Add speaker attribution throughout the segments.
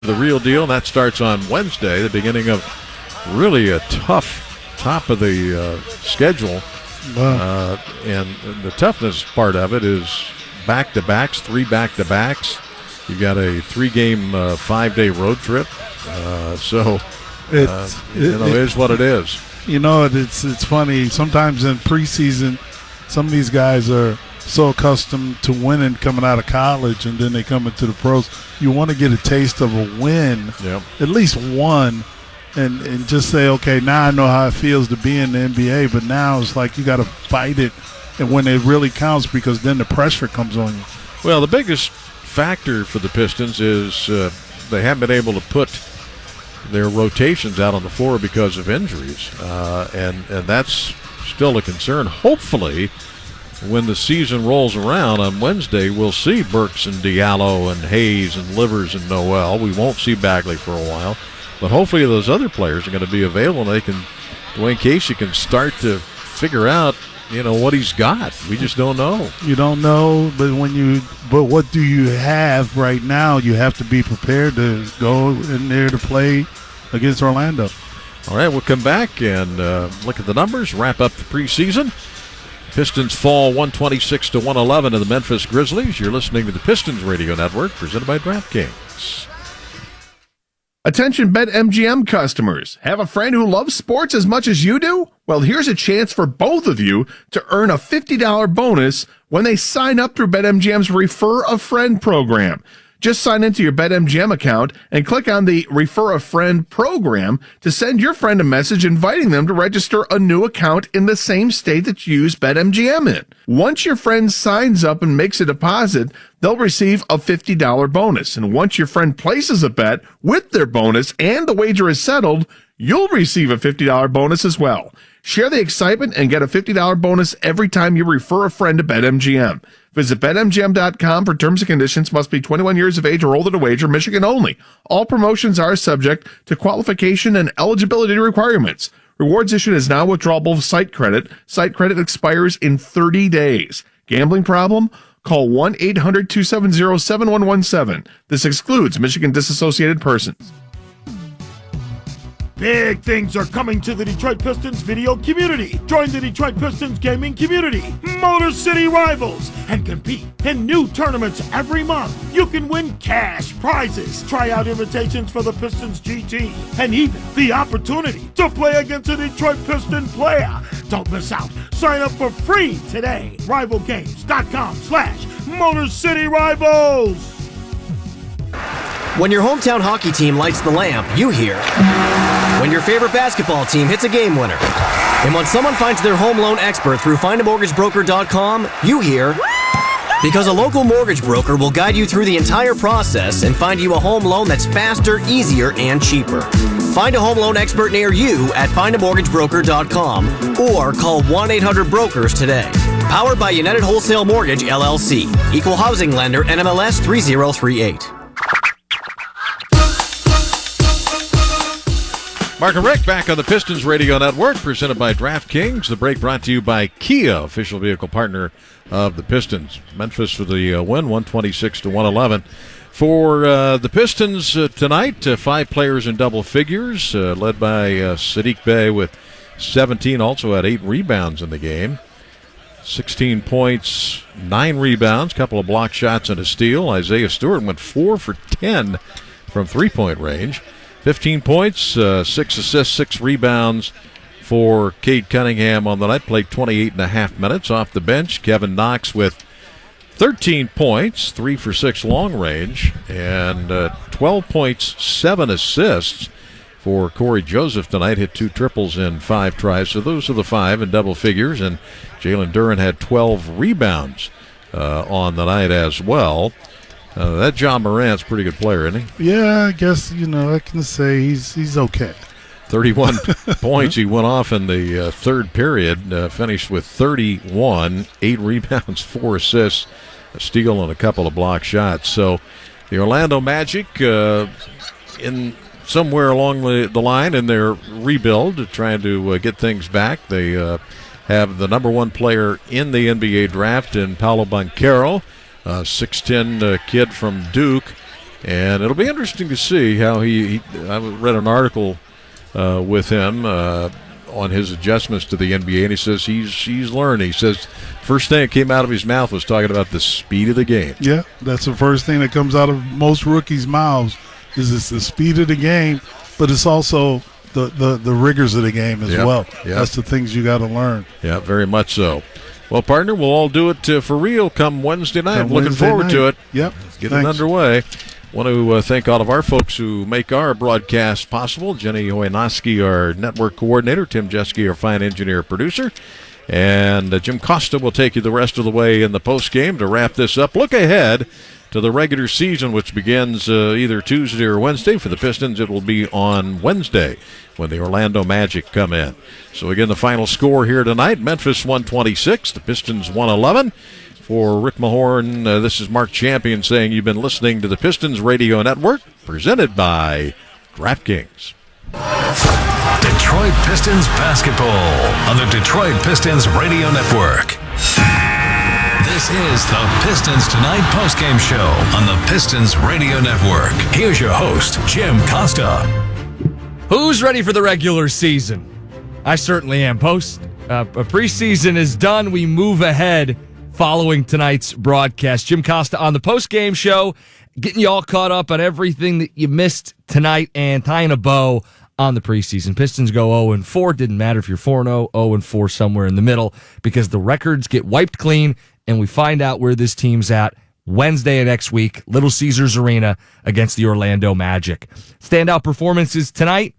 Speaker 1: the real deal, and that starts on Wednesday, the beginning of really a tough top of the schedule.
Speaker 2: Wow.
Speaker 1: And the toughness part of it is back-to-backs, 3 back-to-backs. You got a 3-game, 5-day road trip. So it is what it is.
Speaker 2: It's funny. Sometimes in preseason, some of these guys are so accustomed to winning coming out of college, and then they come into the pros. You want to get a taste of a win, at least one, and just say, okay, now I know how it feels to be in the NBA, but now it's like you got to fight it, and when it really counts, because then the pressure comes on you.
Speaker 1: Well, the biggest factor for the Pistons is they haven't been able to put their rotations out on the floor because of injuries, and that's still a concern. Hopefully, when the season rolls around on Wednesday, we'll see Burks and Diallo and Hayes and Livers and Noel. We won't see Bagley for a while, but hopefully those other players are going to be available, and Dwayne Casey can start to figure out what he's got. We just don't know.
Speaker 2: You don't know, but what do you have right now? You have to be prepared to go in there to play against Orlando.
Speaker 1: All right, we'll come back and look at the numbers, wrap up the preseason. Pistons fall 126-111 to the Memphis Grizzlies. You're listening to the Pistons Radio Network, presented by DraftKings.
Speaker 3: Attention BetMGM customers. Have a friend who loves sports as much as you do? Well, here's a chance for both of you to earn a $50 bonus when they sign up through BetMGM's Refer a Friend program. Just sign into your BetMGM account and click on the Refer a Friend program to send your friend a message inviting them to register a new account in the same state that you use BetMGM in. Once your friend signs up and makes a deposit, they'll receive a $50 bonus. And once your friend places a bet with their bonus and the wager is settled, you'll receive a $50 bonus as well. Share the excitement and get a $50 bonus every time you refer a friend to BetMGM. Visit BetMGM.com for terms and conditions. Must be 21 years of age or older to wager. Michigan only. All promotions are subject to qualification and eligibility requirements. Rewards issued is now withdrawable site credit. Site credit expires in 30 days. Gambling problem? Call 1-800-270-7117. This excludes Michigan disassociated persons.
Speaker 4: Big things are coming to the Detroit Pistons video community. Join the Detroit Pistons gaming community, Motor City Rivals, and compete in new tournaments every month. You can win cash prizes, try out invitations for the Pistons GT, and even the opportunity to play against a Detroit Piston player. Don't miss out. Sign up for free today. RivalGames.com/Motor City Rivals.
Speaker 5: When your hometown hockey team lights the lamp, you hear. When your favorite basketball team hits a game winner. And when someone finds their home loan expert through findamortgagebroker.com, you hear. Because a local mortgage broker will guide you through the entire process and find you a home loan that's faster, easier, and cheaper. Find a home loan expert near you at findamortgagebroker.com or call 1-800-BROKERS today. Powered by United Wholesale Mortgage, LLC. Equal housing lender, NMLS 3038.
Speaker 1: Mark and Rick back on the Pistons Radio Network, presented by DraftKings. The break brought to you by Kia, official vehicle partner of the Pistons. Memphis for the win, 126-111. For the Pistons tonight, 5 players in double figures, led by Sadiq Bey with 17, also had 8 rebounds in the game. 16 points, 9 rebounds, couple of block shots and a steal. Isaiah Stewart went 4 for 10 from three-point range. 15 points, 6 assists, 6 rebounds for Cade Cunningham on the night. Played 28 and a half minutes off the bench. Kevin Knox with 13 points, 3 for 6 long range, and 12 points, 7 assists for Corey Joseph tonight. Hit 2 triples in 5 tries. So those are the 5 in double figures. And Jalen Duren had 12 rebounds on the night as well. That John Morant's a pretty good player, isn't he?
Speaker 2: Yeah, I guess, I can say he's okay.
Speaker 1: 31 points. He went off in the third period, finished with 31, 8 rebounds, 4 assists, a steal, and a couple of block shots. So the Orlando Magic, in somewhere along the line in their rebuild, trying to get things back. They have the number 1 player in the NBA draft in Paolo Banchero. 6'10" kid from Duke, And it'll be interesting to see how I read an article with him on his adjustments to the NBA, and he says he's learned. He says first thing that came out of his mouth was talking about the speed of the game.
Speaker 2: Yeah, that's the first thing that comes out of most rookies' mouths is it's the speed of the game, but it's also the rigors of the game as well. Yep. That's the things you got to learn.
Speaker 1: Yeah, very much so. Well, partner, we'll all do it for real come Wednesday night. Looking forward to it.
Speaker 2: Yep.
Speaker 1: Let's get it underway. Want to thank all of our folks who make our broadcast possible. Jenny Hoyanoski, our network coordinator. Tim Jeske, our fine engineer producer. And Jim Costa will take you the rest of the way in the postgame to wrap this up. Look ahead to the regular season, which begins either Tuesday or Wednesday. For the Pistons, it will be on Wednesday when the Orlando Magic come in. So, again, the final score here tonight, Memphis 126, the Pistons 111. For Rick Mahorn, this is Mark Champion saying you've been listening to the Pistons Radio Network, presented by DraftKings.
Speaker 6: Detroit Pistons basketball on the Detroit Pistons Radio Network. This is the Pistons Tonight postgame show on the Pistons Radio Network. Here's your host, Jim Costa.
Speaker 7: Who's ready for the regular season? I certainly am. Preseason is done. We move ahead following tonight's broadcast. Jim Costa on the postgame show, getting you all caught up on everything that you missed tonight and tying a bow on the preseason. Pistons go 0-4. Didn't matter if you're 4-0, 0-4, somewhere in the middle, because the records get wiped clean and we find out where this team's at Wednesday of next week, Little Caesars Arena against the Orlando Magic. Standout performances tonight,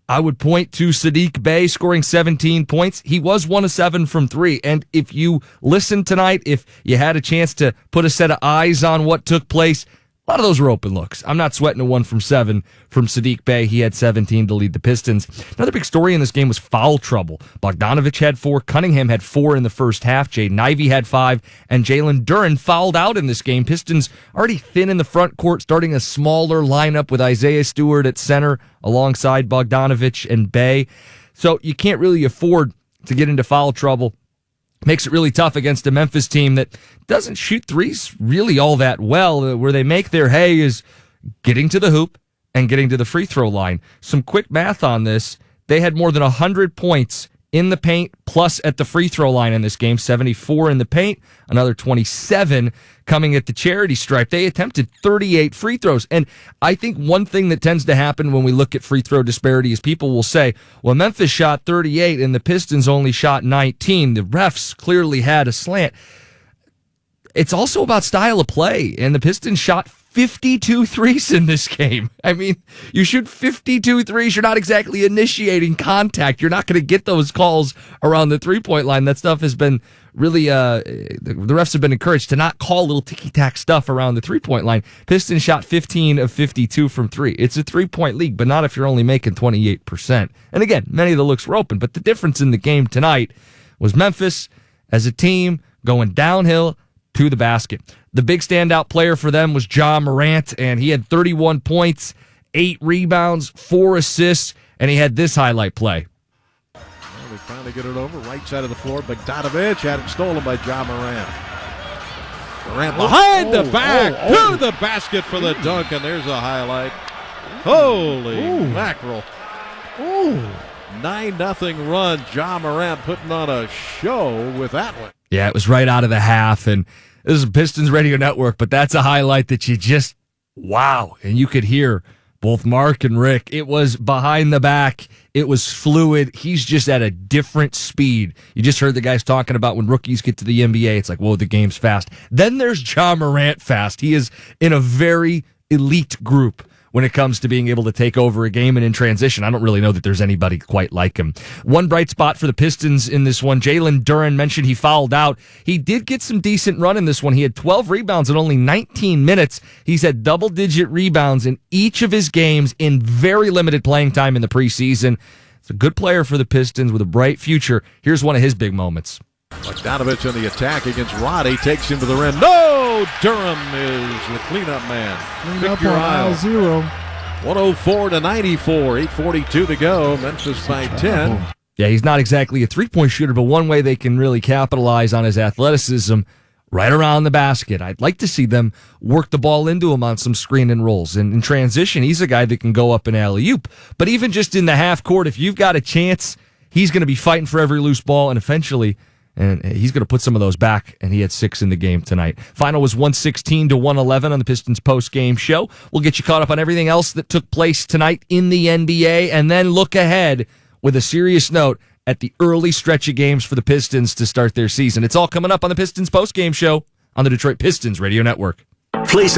Speaker 7: I would point to Saddiq Bey scoring 17 points. He was 1 of 7 from 3. And if you listened tonight, if you had a chance to put a set of eyes on what took place, a lot of those were open looks. I'm not sweating a 1 from 7 from Saddiq Bey. He had 17 to lead the Pistons. Another big story in this game was foul trouble. Bogdanovich had 4. Cunningham had 4 in the first half. Jaden Ivey had 5. And Jalen Duren fouled out in this game. Pistons already thin in the front court, starting a smaller lineup with Isaiah Stewart at center alongside Bogdanovich and Bey. So you can't really afford to get into foul trouble. Makes it really tough against a Memphis team that doesn't shoot threes really all that well. Where they make their hay is getting to the hoop and getting to the free throw line. Some quick math on this. They had more than 100 points in the paint plus at the free throw line in this game. 74 in the paint, another 27 coming at the charity stripe. They attempted 38 free throws. And I think one thing that tends to happen when we look at free throw disparity is people will say, well, Memphis shot 38 and the Pistons only shot 19. The refs clearly had a slant. It's also about style of play, and the Pistons shot 52 threes in this game. I mean, you shoot 52 threes, you're not exactly initiating contact. You're not going to get those calls around the three-point line. That stuff has been really, the refs have been encouraged to not call little ticky-tack stuff around the three-point line. Pistons shot 15 of 52 from 3. It's a three-point league, but not if you're only making 28%. And again, many of the looks were open, but the difference in the game tonight was Memphis, as a team, going downhill to the basket. The big standout player for them was Ja Morant, and he had 31 points, 8 rebounds, 4 assists, and he had this highlight play.
Speaker 1: Well, we finally get it over. Right side of the floor. Bogdanovich had it stolen by Ja Morant. Morant behind the back to the basket for the dunk, and there's a highlight. Holy mackerel. 9-0 run. Ja Morant putting on a show with that one.
Speaker 7: Yeah, it was right out of the half, and this is Pistons Radio Network, but that's a highlight that you just, wow. And you could hear both Mark and Rick. It was behind the back. It was fluid. He's just at a different speed. You just heard the guys talking about when rookies get to the NBA, it's like, whoa, the game's fast. Then there's Ja Morant fast. He is in a very elite group when it comes to being able to take over a game and in transition. I don't really know that there's anybody quite like him. One bright spot for the Pistons in this one, Jalen Duren mentioned he fouled out. He did get some decent run in this one. He had 12 rebounds in only 19 minutes. He's had double-digit rebounds in each of his games in very limited playing time in the preseason. It's a good player for the Pistons with a bright future. Here's one of his big moments.
Speaker 1: Bogdanovich in the attack against Roddy, takes him to the rim. No! Durham is the cleanup man.
Speaker 2: Clean up on aisle 0.
Speaker 1: 104-94, 8:42 to go. Memphis by 10.
Speaker 7: Yeah, he's not exactly a three-point shooter, but one way they can really capitalize on his athleticism right around the basket. I'd like to see them work the ball into him on some screen and rolls. And in transition, he's a guy that can go up and alley-oop. But even just in the half court, if you've got a chance, he's going to be fighting for every loose ball, and eventually, and he's going to put some of those back, and he had 6 in the game tonight. Final was 116-111 on the Pistons post-game show. We'll get you caught up on everything else that took place tonight in the NBA, and then look ahead with a serious note at the early stretch of games for the Pistons to start their season. It's all coming up on the Pistons post-game show on the Detroit Pistons Radio Network.
Speaker 6: Please.